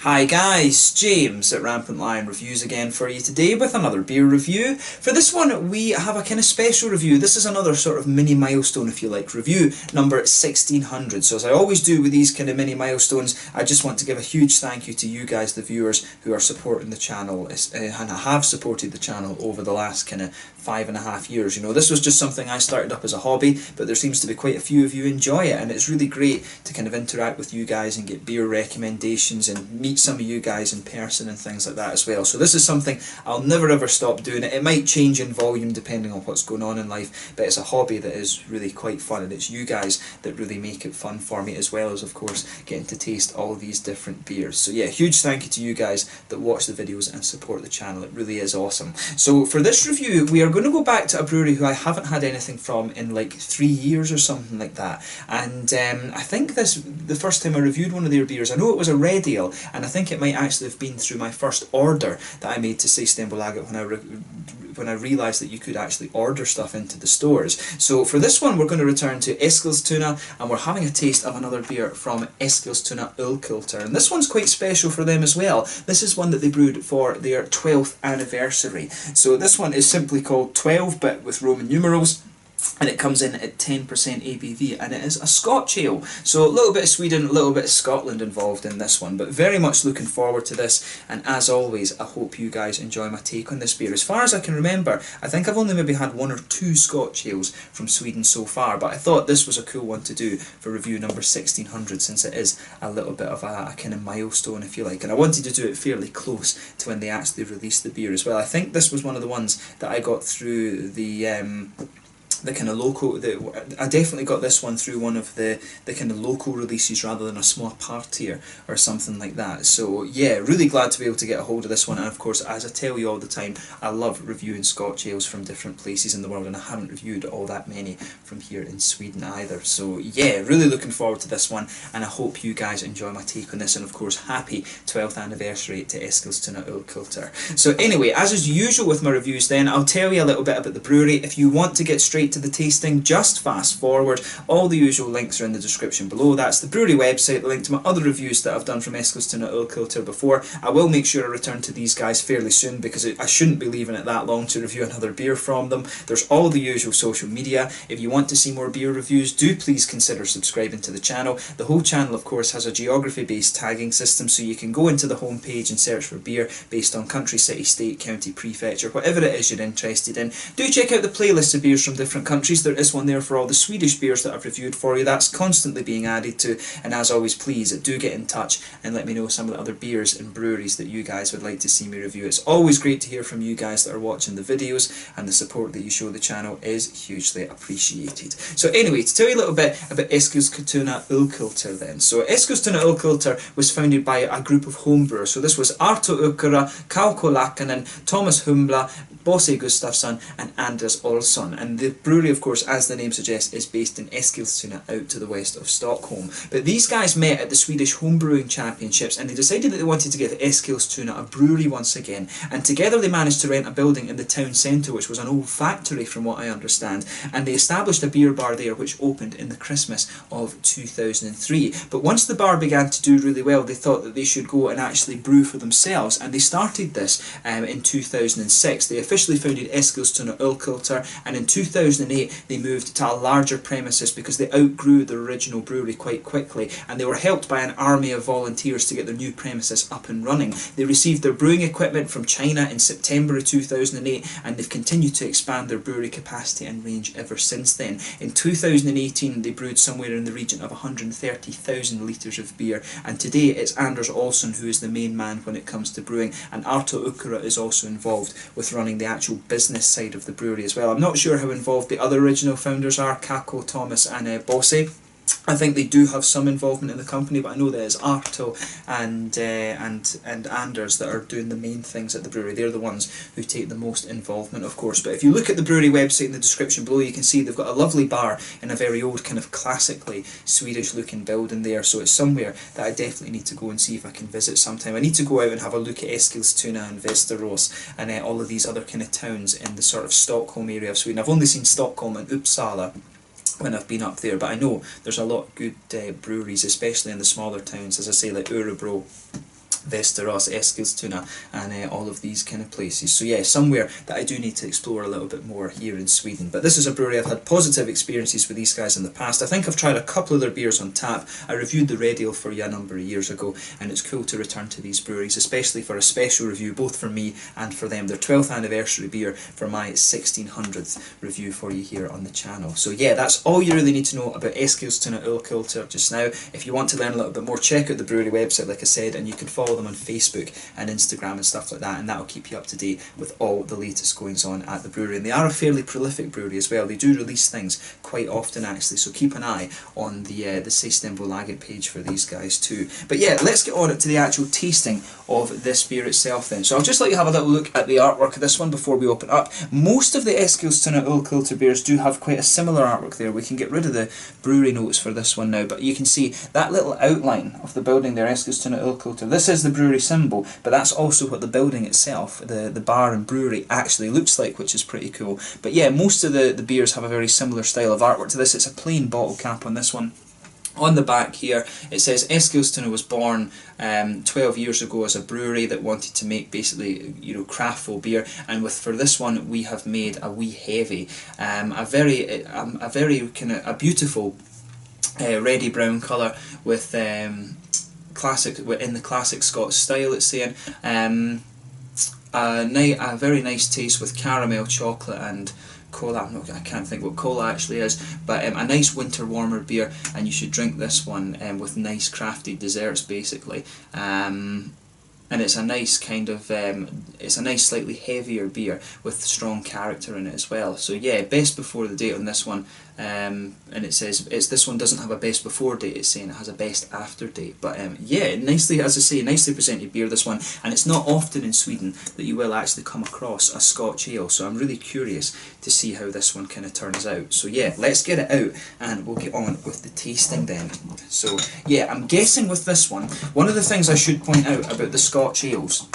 Hi guys, James at Rampant Lion Reviews again for you today with another beer review. For this one we have a kind of special review. This is another sort of mini milestone, if you like, review number 1600. So as I always do with these kind of mini milestones, I just want to give a huge thank you to you guys, the viewers, who are supporting the channel and have supported the channel over the last kind of 5.5 years. You know, this was just something I started up as a hobby, but there seems to be quite a few of you enjoy it, and it's really great to kind of interact with you guys and get beer recommendations and meet some of you guys in person and things like that as well. So this is something I'll never ever stop doing. It might change in volume depending on what's going on in life, but it's a hobby that is really quite fun, and it's you guys that really make it fun for me, as well as of course getting to taste all these different beers. So yeah, huge thank you to you guys that watch the videos and support the channel. It really is awesome. So for this review we are going to go back to a brewery who I haven't had anything from in like 3 years or something like that, and I think the first time I reviewed one of their beers, I know it was a red ale, and I think it might actually have been through my first order that I made to Systembolaget when I realised that you could actually order stuff into the stores. So for this one we're going to return to Eskilstuna, and we're having a taste of another beer from Eskilstuna Ölkultur, and this one's quite special for them as well. This is one that they brewed for their 12th anniversary. So this one is simply called 12, but with Roman numerals, and it comes in at 10% ABV, and it is a Scotch ale. So a little bit of Sweden, a little bit of Scotland involved in this one, but very much looking forward to this, and as always I hope you guys enjoy my take on this beer. As far as I can remember, I think I've only maybe had 1 or 2 Scotch ales from Sweden so far, but I thought this was a cool one to do for review number 1600, since it is a little bit of a kind of milestone, if you like, and I wanted to do it fairly close to when they actually released the beer as well. I think this was one of the ones that I got through the kind of local, I definitely got this one through one of the kind of local releases rather than a small partier or something like that. So yeah, really glad to be able to get a hold of this one, and of course, as I tell you all the time, I love reviewing Scotch ales from different places in the world, and I haven't reviewed all that many from here in Sweden either. So yeah, really looking forward to this one, and I hope you guys enjoy my take on this, and of course happy 12th anniversary to Eskilstuna Ölkultur. So anyway, as is usual with my reviews then, I'll tell you a little bit about the brewery. If you want to get straight to the tasting, just fast forward. All the usual links are in the description below. That's the brewery website, the link to my other reviews that I've done from Eskilstuna Ölkultur before. I will make sure I return to these guys fairly soon, because I shouldn't be leaving it that long to review another beer from them. There's all the usual social media. If you want to see more beer reviews, do please consider subscribing to the channel. The whole channel of course has a geography based tagging system, so you can go into the home page and search for beer based on country, city, state, county, prefecture, whatever it is you're interested in. Do check out the playlist of beers from different countries. There is one there for all the Swedish beers that I've reviewed for you. That's constantly being added to, and as always, please do get in touch and let me know some of the other beers and breweries that you guys would like to see me review. It's always great to hear from you guys that are watching the videos, and the support that you show the channel is hugely appreciated. So anyway, to tell you a little bit about Eskilstuna Ölkultur then. So Eskilstuna Ölkultur was founded by a group of homebrewers. So this was Arto Ukura, Kauko Lakanen, Thomas Humbla, Bosse Gustafsson and Anders Olsson, and the brewery of course, as the name suggests, is based in Eskilstuna out to the west of Stockholm. But these guys met at the Swedish Homebrewing Championships, and they decided that they wanted to give Eskilstuna a brewery once again, and together they managed to rent a building in the town centre, which was an old factory from what I understand, and they established a beer bar there which opened in the Christmas of 2003. But once the bar began to do really well, they thought that they should go and actually brew for themselves, and they started this in 2006. They officially founded Eskilstuna Ölkultur, and in 2008 they moved to a larger premises because they outgrew their original brewery quite quickly, and they were helped by an army of volunteers to get their new premises up and running. They received their brewing equipment from China in September of 2008, and they've continued to expand their brewery capacity and range ever since then. In 2018 they brewed somewhere in the region of 130,000 litres of beer, and today it's Anders Olsson who is the main man when it comes to brewing, and Arto Ukura is also involved with running the actual business side of the brewery as well. I'm not sure how involved the other original founders are, Kako, Thomas and Bosse. I think they do have some involvement in the company, but I know that it's Arto and Anders that are doing the main things at the brewery. They're the ones who take the most involvement, of course. But if you look at the brewery website in the description below, you can see they've got a lovely bar in a very old, kind of classically Swedish-looking building there. So it's somewhere that I definitely need to go and see if I can visit sometime. I need to go out and have a look at Eskilstuna and Västerås and all of these other kind of towns in the sort of Stockholm area of Sweden. I've only seen Stockholm and Uppsala when I've been up there, but I know there's a lot of good breweries, especially in the smaller towns, as I say, like Örebro, Västerås, Eskilstuna, and all of these kind of places. So yeah, somewhere that I do need to explore a little bit more here in Sweden. But this is a brewery I've had positive experiences with these guys in the past. I think I've tried a couple of their beers on tap. I reviewed the Red Ale for you a number of years ago, and it's cool to return to these breweries, especially for a special review, both for me and for them. Their 12th anniversary beer for my 1600th review for you here on the channel. So yeah, that's all you really need to know about Eskilstuna Ölkultur just now. If you want to learn a little bit more, check out the brewery website, like I said, and you can follow them on Facebook and Instagram and stuff like that, and that'll keep you up to date with all the latest goings on at the brewery. And they are a fairly prolific brewery as well. They do release things quite often actually, so keep an eye on the Systembolaget page for these guys too. But yeah, let's get on to the actual tasting of this beer itself then. So I'll just let you have a little look at the artwork of this one before we open up. Most of the Eskilstuna Ölkultur beers do have quite a similar artwork there. We can get rid of the brewery notes for this one now, but you can see that little outline of the building there, Eskilstuna Ölkultur. This is the brewery symbol, but that's also what the building itself, the bar and brewery, actually looks like, which is pretty cool. But yeah, most of the beers have a very similar style of artwork to this. It's a plain bottle cap on this one. On the back here it says Eskilstuna was born 12 years ago as a brewery that wanted to make basically, you know, craftful beer, and for this one we have made a wee heavy, a very kind of a beautiful reddy brown colour with classic, in the classic Scotch style it's saying. A very nice taste with caramel, chocolate and cola. I can't think what cola actually is, but a nice winter warmer beer, and you should drink this one with nice crafted desserts basically. And it's a nice kind of, it's a nice slightly heavier beer with strong character in it as well. So yeah, best before the date on this one, and it says this one doesn't have a best before date, it's saying it has a best after date. But yeah, nicely, as I say, nicely presented beer this one, and it's not often in Sweden that you will actually come across a Scotch ale, so I'm really curious to see how this one kind of turns out. So yeah, let's get it out and we'll get on with the tasting then. So yeah, I'm guessing with this one of the things I should point out about the Scotch ales,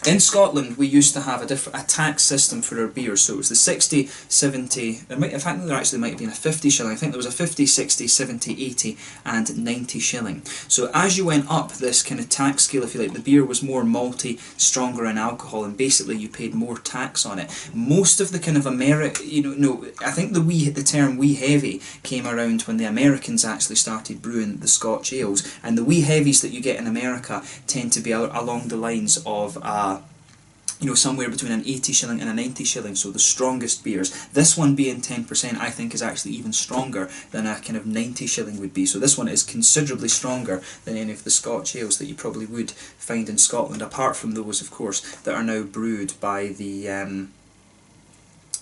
in Scotland we used to have a tax system for our beers, so it was the 60, 70, in fact there actually might have been a 50 shilling, I think there was a 50, 60, 70, 80 and 90 shilling. So as you went up this kind of tax scale, if you like, the beer was more malty, stronger in alcohol, and basically you paid more tax on it. Most of the kind of I think the term wee heavy came around when the Americans actually started brewing the Scotch ales, and the wee heavies that you get in America tend to be along the lines of somewhere between an 80 shilling and a 90 shilling, so the strongest beers. This one being 10% I think is actually even stronger than a kind of 90 shilling would be, so this one is considerably stronger than any of the Scotch ales that you probably would find in Scotland, apart from those of course that are now brewed by the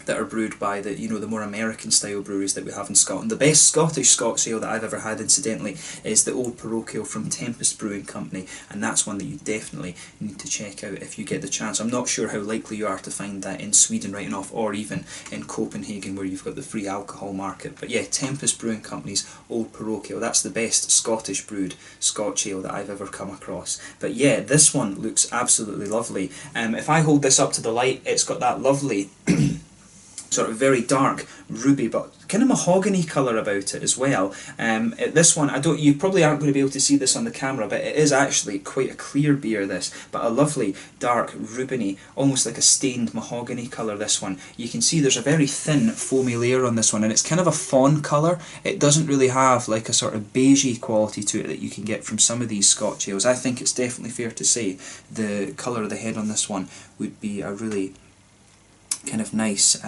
the more American style breweries that we have in Scotland. The best Scottish Scotch ale that I've ever had, incidentally, is the Old Parochial from Tempest Brewing Company, and that's one that you definitely need to check out if you get the chance. I'm not sure how likely you are to find that in Sweden right enough, or even in Copenhagen where you've got the free alcohol market. But yeah, Tempest Brewing Company's Old Parochial, that's the best Scottish brewed Scotch ale that I've ever come across. But yeah, this one looks absolutely lovely. If I hold this up to the light, it's got that lovely sort of very dark ruby but kind of mahogany colour about it as well. This one, you probably aren't going to be able to see this on the camera, but it is actually quite a clear beer this, but a lovely dark rubiny, almost like a stained mahogany colour this one. You can see there's a very thin foamy layer on this one, and it's kind of a fawn colour. It doesn't really have like a sort of beigey quality to it that you can get from some of these Scotch ales. I think it's definitely fair to say the colour of the head on this one would be a really kind of nice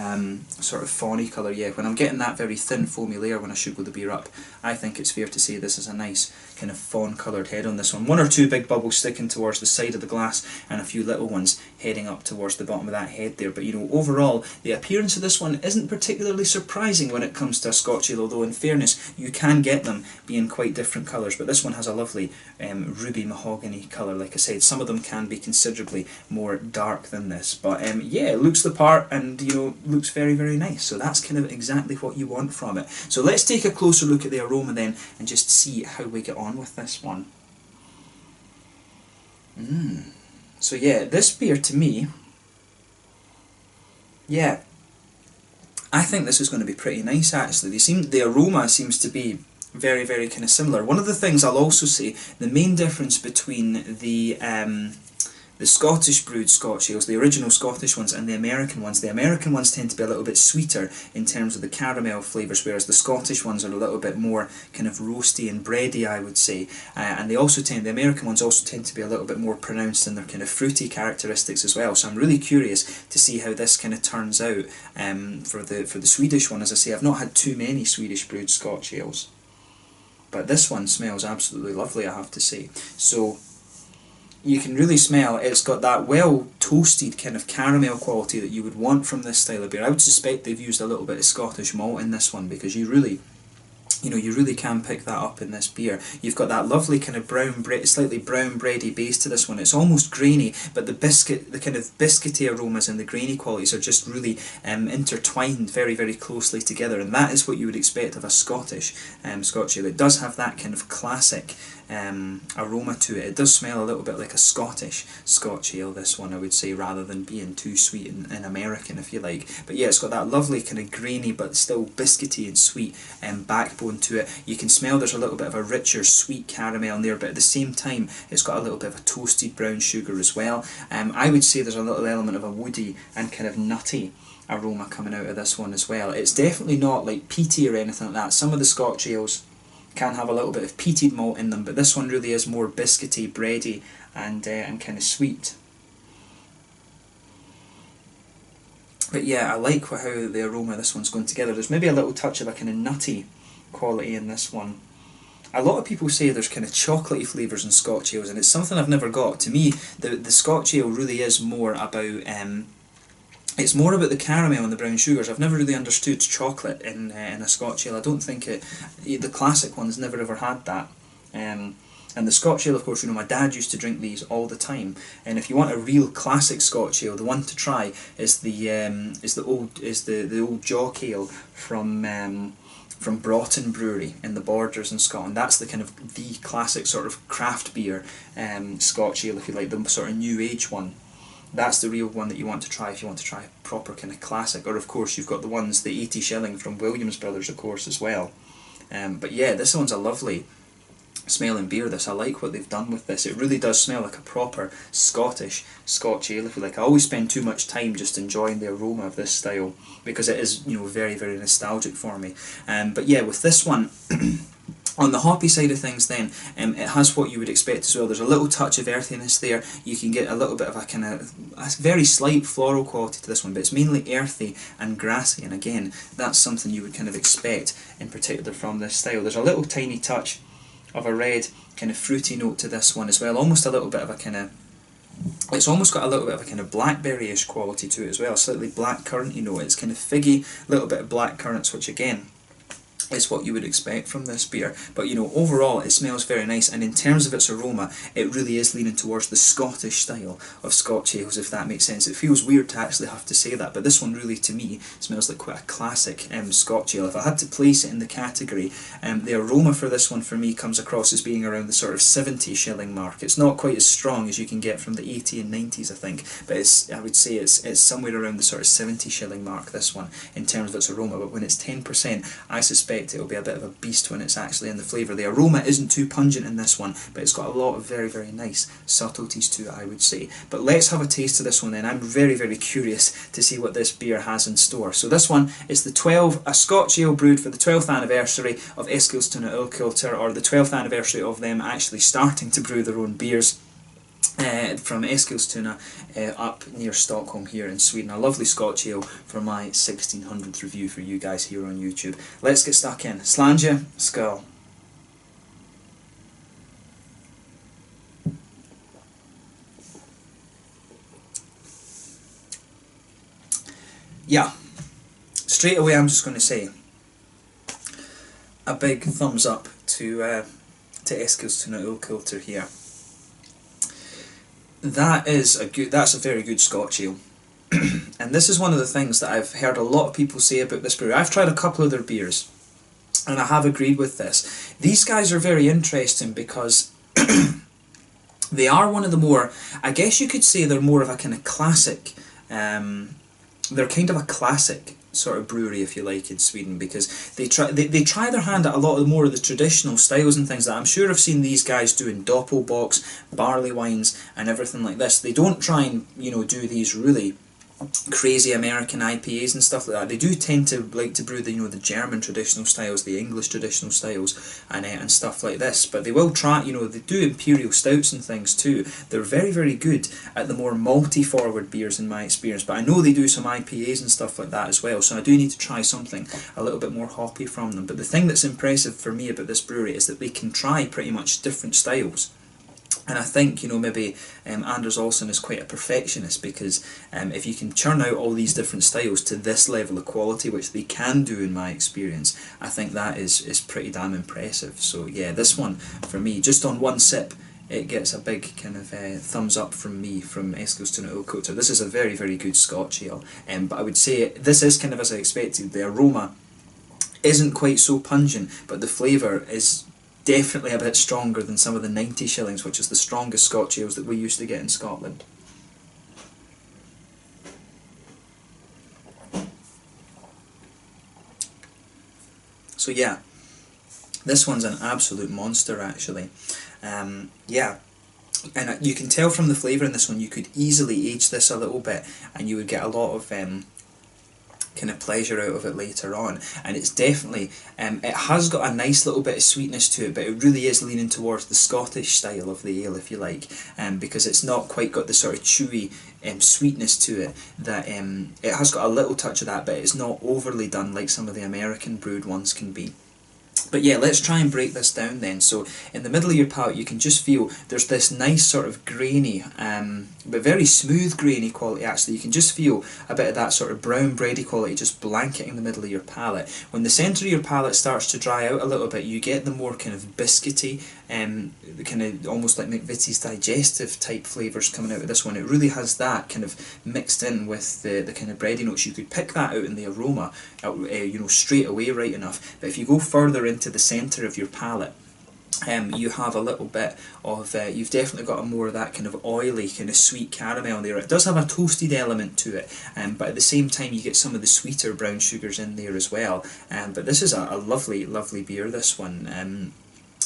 sort of fawny colour. Yeah, when I'm getting that very thin foamy layer when I sugar the beer up, I think it's fair to say this is a nice kind of fawn coloured head on this one. One or two big bubbles sticking towards the side of the glass, and a few little ones heading up towards the bottom of that head there. But overall the appearance of this one isn't particularly surprising when it comes to a Scotch ale, although in fairness you can get them being quite different colours, but this one has a lovely ruby mahogany colour. Like I said, some of them can be considerably more dark than this, but yeah, it looks the part, and looks very, very nice. So that's kind of exactly what you want from it. So let's take a closer look at the aroma then and just see how we get on with this one. So yeah, this beer to me, I think this is going to be pretty nice actually. The aroma seems to be very, very kind of similar. One of the things I'll also say, the main difference between the Scottish brewed Scotch ales, the original Scottish ones, and the American ones tend to be a little bit sweeter in terms of the caramel flavours, whereas the Scottish ones are a little bit more kind of roasty and bready, I would say. And the American ones also tend to be a little bit more pronounced in their kind of fruity characteristics as well. So I'm really curious to see how this kind of turns out for the Swedish one. As I say, I've not had too many Swedish brewed Scotch ales, but this one smells absolutely lovely, I have to say. So you can really smell it's got that well toasted kind of caramel quality that you would want from this style of beer. I would suspect they've used a little bit of Scottish malt in this one, because you really can pick that up in this beer. You've got that lovely kind of slightly brown bready base to this one. It's almost grainy, but the kind of biscuity aromas and the grainy qualities are just really intertwined very, very closely together, and that is what you would expect of a Scotch ale. It does have that kind of classic aroma to it. It does smell a little bit like a Scottish Scotch ale, this one, I would say, rather than being too sweet and American, if you like. But yeah, it's got that lovely kind of grainy but still biscuity and sweet backbone to it. You can smell there's a little bit of a richer sweet caramel in there, but at the same time it's got a little bit of a toasted brown sugar as well. I would say there's a little element of a woody and kind of nutty aroma coming out of this one as well. It's definitely not like peaty or anything like that. Some of the Scotch ales can have a little bit of peated malt in them, but this one really is more biscuity, bready, and kind of sweet. But yeah, I like how the aroma of this one's going together. There's maybe a little touch of a kind of nutty quality in this one. A lot of people say there's kind of chocolatey flavours in Scotch ales, and it's something I've never got. To me, the Scotch ale really is more about it's more about the caramel and the brown sugars. I've never really understood chocolate in a Scotch ale. I don't think the classic ones never ever had that. And the Scotch ale, of course, my dad used to drink these all the time. And if you want a real classic Scotch ale, the one to try is the old Jock ale from Broughton Brewery in the Borders in Scotland. That's the kind of the classic sort of craft beer Scotch ale, if you like, the sort of new age one. That's the real one that you want to try if you want to try a proper kind of classic. Or of course you've got the ones, the 80 shilling from Williams Brothers, of course, as well. But yeah, this one's a lovely smelling beer, this. I like what they've done with this. It really does smell like a proper Scottish Scotch ale, if you like. I always spend too much time just enjoying the aroma of this style, because it is, very, very nostalgic for me. But yeah, with this one, on the hoppy side of things then, it has what you would expect as well. There's a little touch of earthiness there. You can get a little bit of a kind of a very slight floral quality to this one, but it's mainly earthy and grassy, and again, that's something you would kind of expect in particular from this style. There's a little tiny touch of a red kind of fruity note to this one as well, almost a little bit of a kind of, it's almost got a little bit of a kind of blackberry-ish quality to it as well, a slightly black curranty note. It's kind of figgy, a little bit of black currants, which again is what you would expect from this beer. But overall it smells very nice, and in terms of its aroma, it really is leaning towards the Scottish style of Scotch ales, if that makes sense. It feels weird to actually have to say that, but this one really, to me, smells like quite a classic Scotch ale. If I had to place it in the category, the aroma for this one for me comes across as being around the sort of 70 shilling mark. It's not quite as strong as you can get from the 80 and 90s, I think, but I would say it's somewhere around the sort of 70 shilling mark, this one, in terms of its aroma. But when it's 10%, I suspect it'll be a bit of a beast when it's actually in the flavour. The aroma isn't too pungent in this one, but it's got a lot of very, very nice subtleties to it, I would say. But let's have a taste of this one then. I'm very, very curious to see what this beer has in store. So this one is a Scotch ale brewed for the 12th anniversary of Eskilstuna Ölkultur, or the 12th anniversary of them actually starting to brew their own beers. From Eskilstuna up near Stockholm here in Sweden. A lovely Scotch ale for my 1600th review for you guys here on YouTube. Let's get stuck in. Slàinte, skål. Yeah, straight away I'm just going to say a big thumbs up to Eskilstuna Ölkultur here. That's a very good Scotch ale. And this is one of the things that I've heard a lot of people say about this brewery. I've tried a couple of their beers, and I have agreed with this. These guys are very interesting because they are one of the more, I guess you could say they're more of a kind of classic, they're kind of a classic sort of brewery, if you like, in Sweden, because they try their hand at a lot more of the traditional styles and things that I'm sure I've seen these guys doing doppelbocks, barley wines and everything like this. They don't try and, you know, do these really crazy American IPAs and stuff like that. They do tend to like to brew the, you know, the German traditional styles, the English traditional styles, and stuff like this. But they will try, you know, they do imperial stouts and things too. They're very, very good at the more malty forward beers in my experience. But I know they do some IPAs and stuff like that as well. So I do need to try something a little bit more hoppy from them. But the thing that's impressive for me about this brewery is that they can try pretty much different styles. And I think, you know, maybe Anders Olsen is quite a perfectionist, because if you can churn out all these different styles to this level of quality, which they can do in my experience, I think that is pretty damn impressive. So yeah, this one for me, just on one sip, it gets a big kind of thumbs up from me, from Eskilstuna Ölkultur. This is a very, very good Scotch ale, but I would say this is kind of as I expected. The aroma isn't quite so pungent, but the flavour is definitely a bit stronger than some of the 90 shillings, which is the strongest Scotch ales that we used to get in Scotland. So yeah, this one's an absolute monster actually. Yeah, and you can tell from the flavour in this one, you could easily age this a little bit and you would get a lot of kind of pleasure out of it later on. And it's definitely, it has got a nice little bit of sweetness to it, but it really is leaning towards the Scottish style of the ale, if you like, because it's not quite got the sort of chewy sweetness to it. That it has got a little touch of that, but it's not overly done like some of the American brewed ones can be. But yeah, let's try and break this down then. So in the middle of your palate, you can just feel there's this nice sort of grainy, but very smooth grainy quality actually. You can just feel a bit of that sort of brown bready quality just blanketing the middle of your palate. When the centre of your palate starts to dry out a little bit, you get the more kind of biscuity, kind of almost like McVitie's digestive type flavours coming out of this one. It really has that kind of mixed in with the kind of bready notes. You could pick that out in the aroma, you know, straight away right enough. But if you go further into the centre of your palate, you have a little bit of, you've definitely got a more of that kind of oily, kind of sweet caramel there. It does have a toasted element to it, but at the same time you get some of the sweeter brown sugars in there as well. But this is a lovely, lovely beer, this one.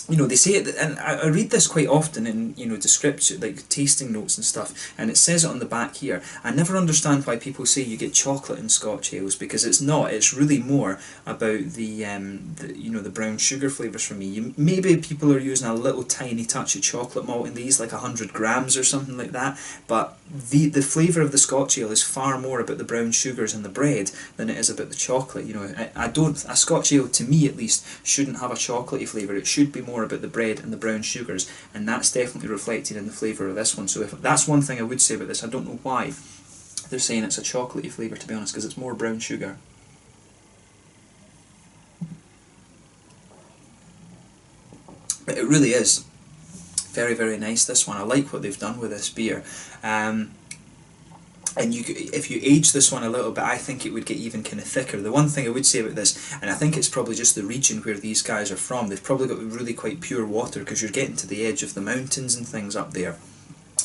You know, they say it, and I read this quite often in, you know, description, like tasting notes and stuff, and it says it on the back here. I never understand why people say you get chocolate in Scotch ales, because it's not. It's really more about the you know, the brown sugar flavours for me. Maybe people are using a little tiny touch of chocolate malt in these, like 100 grams or something like that, but the flavour of the Scotch ale is far more about the brown sugars and the bread than it is about the chocolate. You know, a Scotch ale, to me at least, shouldn't have a chocolatey flavour. It should be more about the bread and the brown sugars, and that's definitely reflected in the flavour of this one. So if that's one thing I would say about this, I don't know why they're saying it's a chocolatey flavour, to be honest, because it's more brown sugar. But it really is very, very nice, this one. I like what they've done with this beer. And if you age this one a little bit, I think it would get even kind of thicker. The one thing I would say about this, and I think it's probably just the region where these guys are from, they've probably got really quite pure water, because you're getting to the edge of the mountains and things up there.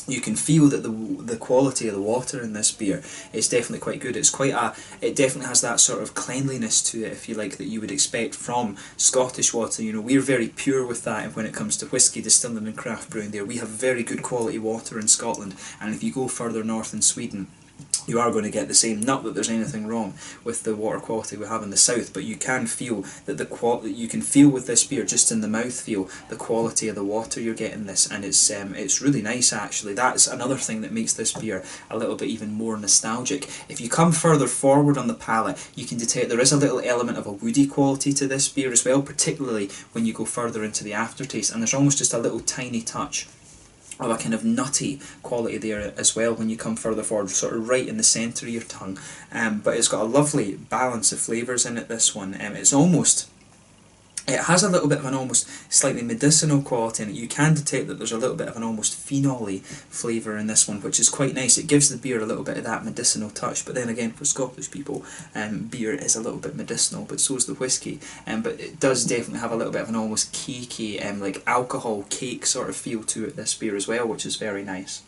You can feel that the quality of the water in this beer is definitely quite good. It's quite it definitely has that sort of cleanliness to it, if you like, that you would expect from Scottish water. You know, we're very pure with that when it comes to whisky distilling and craft brewing there. We have very good quality water in Scotland, and if you go further north in Sweden, you are going to get the same. Not that there's anything wrong with the water quality we have in the south, but you can feel that you can feel with this beer, just in the mouthfeel, the quality of the water you're getting this, and it's really nice actually. That's another thing that makes this beer a little bit even more nostalgic. If you come further forward on the palate, you can detect there is a little element of a woody quality to this beer as well, particularly when you go further into the aftertaste, and there's almost just a little tiny touch of a kind of nutty quality there as well when you come further forward, sort of right in the centre of your tongue. But it's got a lovely balance of flavours in it, this one. It has a little bit of an almost slightly medicinal quality in it. You can detect that there's a little bit of an almost phenol-y flavour in this one, which is quite nice. It gives the beer a little bit of that medicinal touch, but then again, for Scottish people, beer is a little bit medicinal, but so is the whisky. But it does definitely have a little bit of an almost cakey, like alcohol cake sort of feel to it, this beer as well, which is very nice.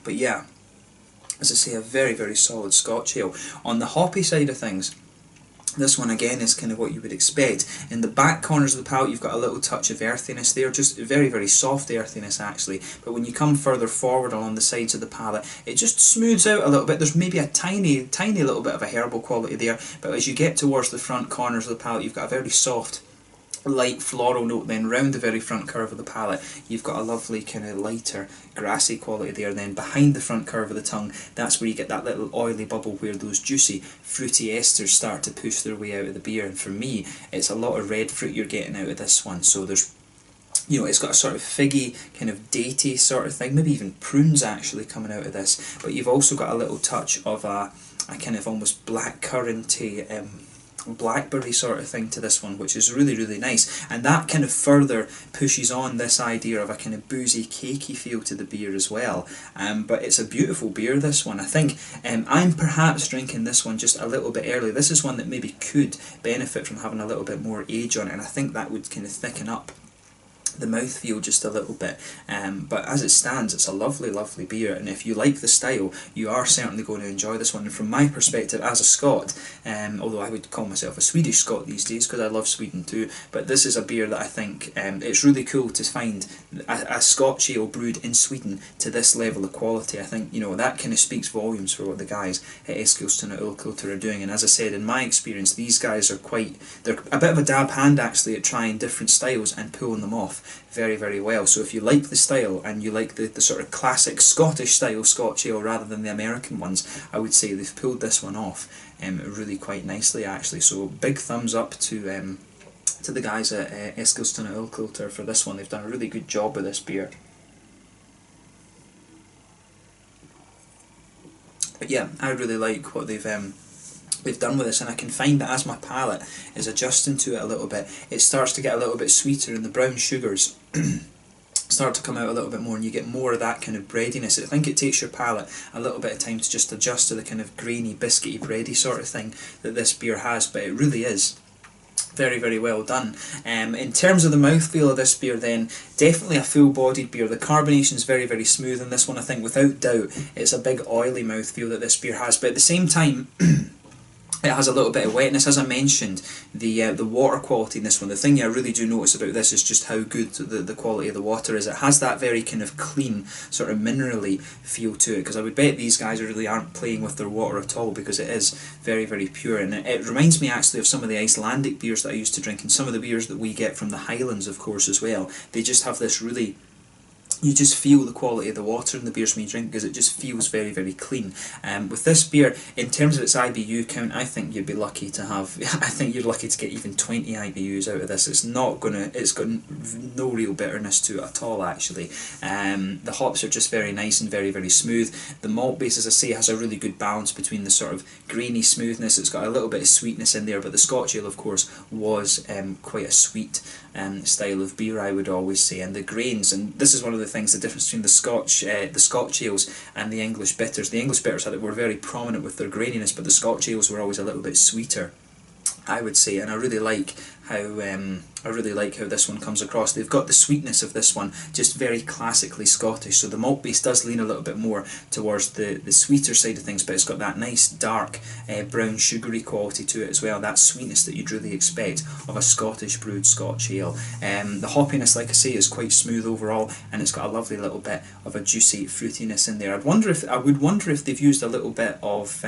But yeah, as I say, a very, very solid Scotch ale. On the hoppy side of things, this one again is kind of what you would expect. In the back corners of the palate you've got a little touch of earthiness there, just very, very soft earthiness actually, but when you come further forward along the sides of the palate it just smooths out a little bit. There's maybe a tiny little bit of a herbal quality there, but as you get towards the front corners of the palate you've got a very soft, light floral note. Then round the very front curve of the palate you've got a lovely kind of lighter grassy quality there. Then behind the front curve of the tongue, that's where you get that little oily bubble where those juicy fruity esters start to push their way out of the beer. And for me it's a lot of red fruit you're getting out of this one. So there's, you know, it's got a sort of figgy, kind of datey sort of thing, maybe even prunes actually coming out of this, but you've also got a little touch of a kind of almost blackcurranty, blackberry sort of thing to this one, which is really, really nice. And that kind of further pushes on this idea of a kind of boozy, cakey feel to the beer as well. But it's a beautiful beer, this one. I think I'm perhaps drinking this one just a little bit early. This is one that maybe could benefit from having a little bit more age on it, and I think that would kind of thicken up the mouthfeel just a little bit, but as it stands it's a lovely, lovely beer, and if you like the style you are certainly going to enjoy this one. And from my perspective as a Scot, although I would call myself a Swedish Scot these days because I love Sweden too, but this is a beer that I think it's really cool to find a Scotch ale brewed in Sweden to this level of quality. I think, you know, that kind of speaks volumes for what the guys at Eskilstuna Ölkultur are doing. And as I said, in my experience these guys are they're a bit of a dab hand actually at trying different styles and pulling them off very, very well. So if you like the style and you like the sort of classic Scottish style Scotch ale rather than the American ones, I would say they've pulled this one off really quite nicely actually. So big thumbs up to the guys at Eskilstuna Ölkultur for this one. They've done a really good job with this beer. But yeah, I really like what they've done with this, and I can find that as my palate is adjusting to it a little bit, it starts to get a little bit sweeter, and the brown sugars start to come out a little bit more, and you get more of that kind of breadiness. I think it takes your palate a little bit of time to just adjust to the kind of grainy, biscuity, bready sort of thing that this beer has, but it really is very, very well done. In terms of the mouthfeel of this beer then, definitely a full-bodied beer. The carbonation is very, very smooth in this one. I think without doubt it's a big oily mouthfeel that this beer has, but at the same time it has a little bit of wetness. As I mentioned, the water quality in this one, the thing I really do notice about this is just how good the quality of the water is. It has that very kind of clean, sort of minerally feel to it, because I would bet these guys really aren't playing with their water at all, because it is very, very pure. And it reminds me actually of some of the Icelandic beers that I used to drink, and some of the beers that we get from the Highlands of course as well. They just have this really, you just feel the quality of the water in the beers when you drink, because it just feels very, very clean. With this beer, in terms of its IBU count, I think you'd be lucky to have, I think you're lucky to get even 20 IBUs out of this. It's got no real bitterness to it at all actually. The hops are just very nice and very, very smooth. The malt base, as I say, has a really good balance between the sort of grainy smoothness. It's got a little bit of sweetness in there, but the Scotch ale of course was quite a sweet style of beer, I would always say. And the grains, and this is one of the things, the difference between the Scotch ales and the English bitters. The English bitters were very prominent with their graininess, but the Scotch ales were always a little bit sweeter, I would say. And I really like how this one comes across. They've got the sweetness of this one, just very classically Scottish. So the malt base does lean a little bit more towards the sweeter side of things, but it's got that nice dark brown sugary quality to it as well. That sweetness that you'd really expect of a Scottish brewed Scotch ale. The hoppiness, like I say, is quite smooth overall, and it's got a lovely little bit of a juicy fruitiness in there. I would wonder if they've used a little bit of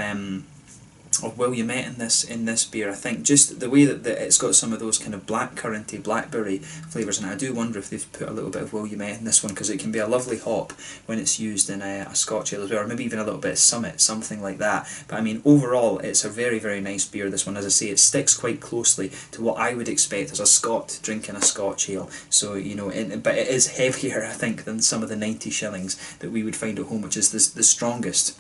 Williamette in this beer. I think just the way that it's got some of those kind of blackcurranty, blackberry flavours, and I do wonder if they've put a little bit of Williamette in this one, because it can be a lovely hop when it's used in a Scotch ale as well, or maybe even a little bit of Summit, something like that. But I mean, overall it's a very, very nice beer, this one. As I say, it sticks quite closely to what I would expect as a Scot drinking a Scotch ale. So, you know, but it is heavier, I think, than some of the 90 shillings that we would find at home, which is the strongest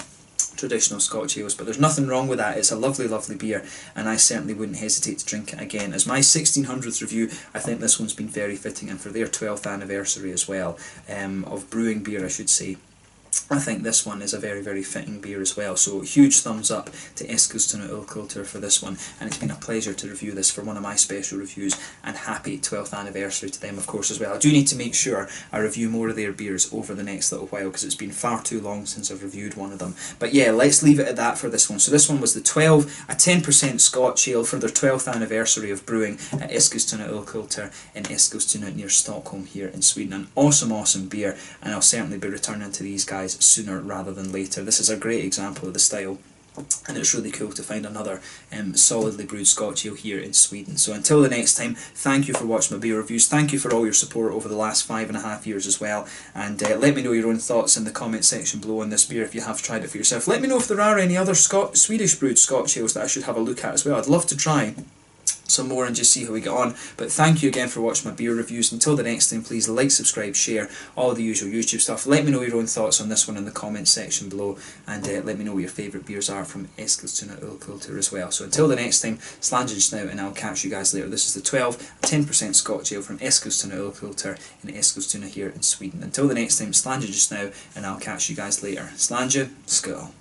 traditional Scotch ales. But there's nothing wrong with that. It's a lovely, lovely beer, and I certainly wouldn't hesitate to drink it again. As my 1600th review, I think this one's been very fitting, and for their 12th anniversary as well, of brewing beer, I should say, I think this one is a very, very fitting beer as well. So huge thumbs up to Eskilstuna Ölkultur for this one, and it's been a pleasure to review this for one of my special reviews, and happy 12th anniversary to them of course as well. I do need to make sure I review more of their beers over the next little while, because it's been far too long since I've reviewed one of them. But yeah, let's leave it at that for this one. So this one was the 12, a 10% Scotch ale for their 12th anniversary of brewing at Eskilstuna Ölkultur in Eskilstuna near Stockholm here in Sweden. An awesome, awesome beer, and I'll certainly be returning to these guys sooner rather than later. This is a great example of the style, and it's really cool to find another solidly brewed Scotch ale here in Sweden. So until the next time, thank you for watching my beer reviews, thank you for all your support over the last 5.5 years as well, and let me know your own thoughts in the comment section below on this beer if you have tried it for yourself. Let me know if there are any other Swedish brewed Scotch ales that I should have a look at as well. I'd love to try some more and just see how we get on. But thank you again for watching my beer reviews. Until the next time, please like, subscribe, share, all the usual YouTube stuff. Let me know your own thoughts on this one in the comment section below, and let me know what your favourite beers are from Eskilstuna Ölkultur as well. So until the next time, Slanja just now, and I'll catch you guys later. This is the 12, 10% Scotch ale from Eskilstuna Ölkultur in Eskilstuna here in Sweden. Until the next time, Slanja just now, and I'll catch you guys later. Slanja, skål.